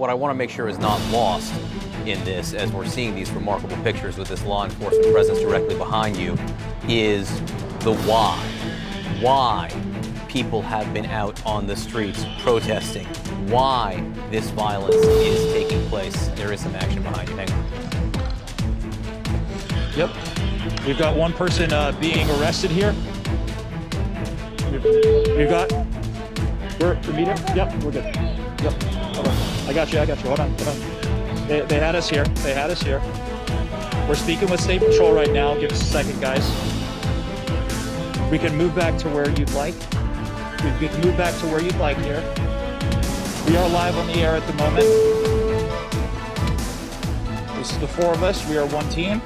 what I want to make sure is not lost in this, as we're seeing these remarkable pictures with this law enforcement presence directly behind you, is the why. Why people have been out on the streets protesting. Why this violence is taking place. There is some action behind you. Hang on. Yep. We've got one person being arrested here. We've got... We're medium? Yep, we're good. Yep. Hold on. I got you. Hold on. They had us here. We're speaking with State Patrol right now. Give us a second, guys. We can move back to where you'd like. We can move back to where you'd like here. We are live on the air at the moment. This is the four of us. We are one team.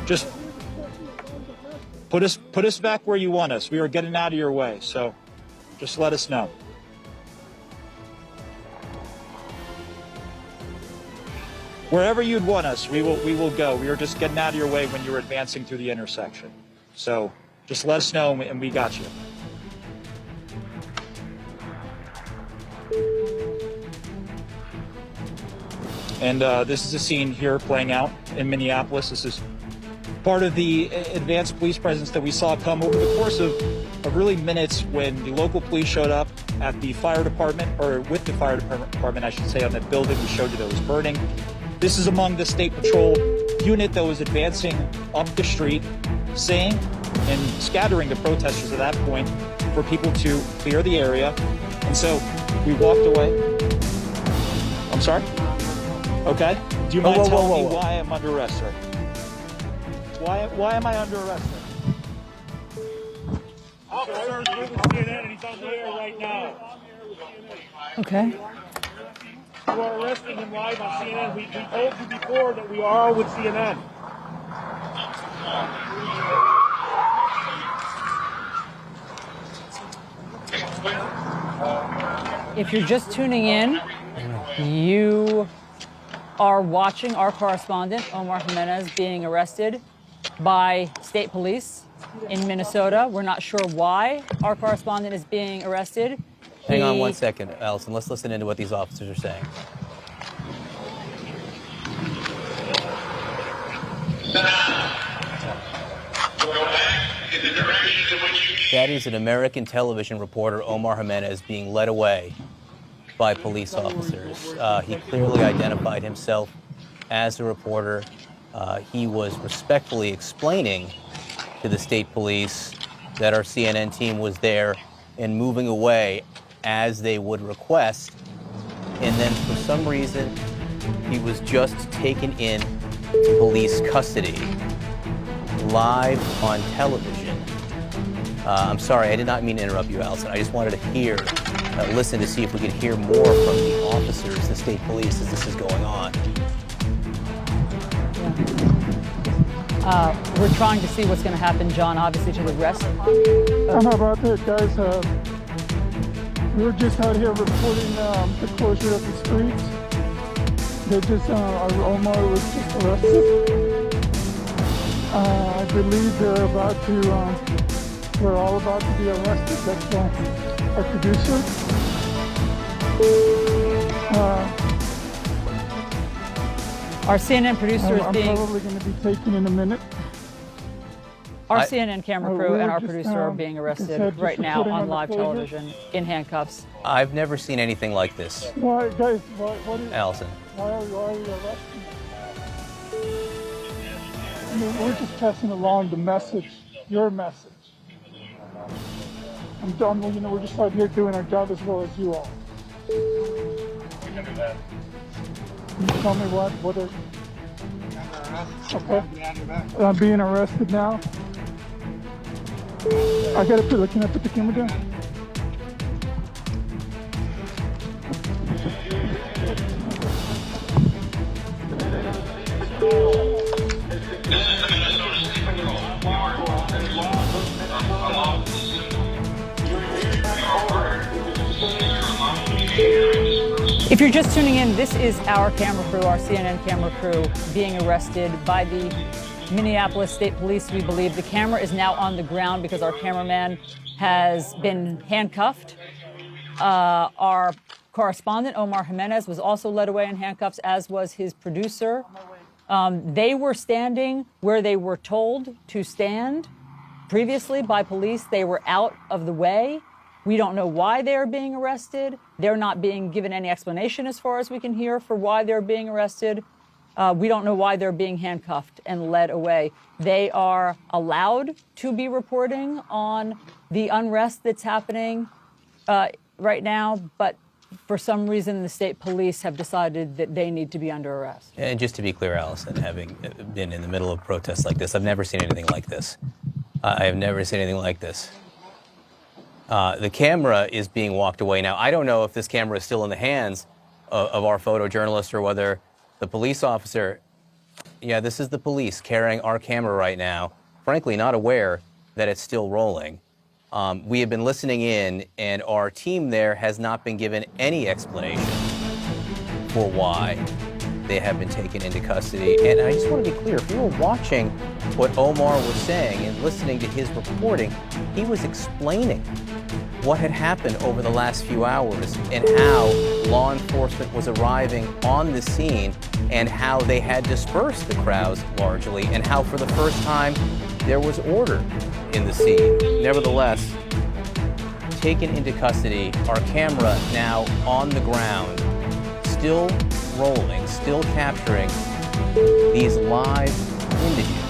Just put us back where you want us. We are getting out of your way, so just let us know. Wherever you'd want us, we will go. We are just getting out of your way when you were advancing through the intersection. So just let us know, and we got you. And this is a scene here playing out in Mineapolis. This is part of the advanced police presence that we saw come over the course of really minutes when the local police showed up at the fire department, or with the fire department, I should say, on that building we showed you that was burning. This is among the State Patrol unit that was advancing up the street, saying and scattering the protesters at that point for people to clear the area. And so we walked away. I'm sorry? Okay. Do you mind telling me why I'm under arrest, sir? Why am I under arrest, sir? Officers with CNN, and he's on the air right now. Okay. You are arresting him live on CNN. We told you before that we are with CNN. If you're just tuning in, you are watching our correspondent, Omar Jimenez, being arrested by state police in Minnesota. We're not sure why our correspondent is being arrested. Hang on one second, Allison. Let's listen into what these officers are saying. That is an American television reporter, Omar Jimenez, being led away by police officers. He clearly identified himself as a reporter. He was respectfully explaining to the state police that our CNN team was there and moving away as they would request. And then for some reason, he was just taken in to police custody live on television. I'm sorry, I did not mean to interrupt you, Allison. I just wanted to listen to see if we could hear more from the officers, the state police, as this is going on. Yeah. We're trying to see what's going to happen, John, obviously, to the rest. How about that, guys? We were just out here reporting the closure of the streets. They just, Omar was just arrested. I believe they're about to, we're all about to be arrested. That's our producer. Our CNN producer is being... I'm probably going to be taken in a minute. Our CNN camera crew and our producer are being arrested right now on live television in handcuffs. I've never seen anything like this. Why, guys, what is... Allison. Why are you arresting? I mean, we're just passing along the message, your message. I'm done, you know, we're just out here doing our job as well as you all. Can you tell me what is... Okay. I'm being arrested now. I gotta put, can I put the camera down? If you're just tuning in, this is our camera crew, our CNN camera crew, being arrested by the Minneapolis State Police. We believe the camera is now on the ground because our cameraman has been handcuffed. Our correspondent, Omar Jimenez, was also led away in handcuffs, as was his producer. They were standing where they were told to stand previously by police. They were out of the way. We don't know why they're being arrested. They're not being given any explanation, as far as we can hear, for why they're being arrested. We don't know why they're being handcuffed and led away. They are allowed to be reporting on the unrest that's happening right now, but for some reason, the state police have decided that they need to be under arrest. And just to be clear, Allison, having been in the middle of protests like this, I've never seen anything like this. I have never seen anything like this. The camera is being walked away now. I don't know if this camera is still in the hands of our photojournalist or whether the police officer, yeah, this is the police carrying our camera right now, frankly not aware that it's still rolling. We have been listening in, and our team there has not been given any explanation for why they have been taken into custody. And I just want to be clear, if you were watching what Omar was saying and listening to his reporting, he was explaining what had happened over the last few hours and how law enforcement was arriving on the scene and how they had dispersed the crowds largely and how for the first time there was order in the scene. Nevertheless, taken into custody, our camera now on the ground, still rolling, still capturing these live images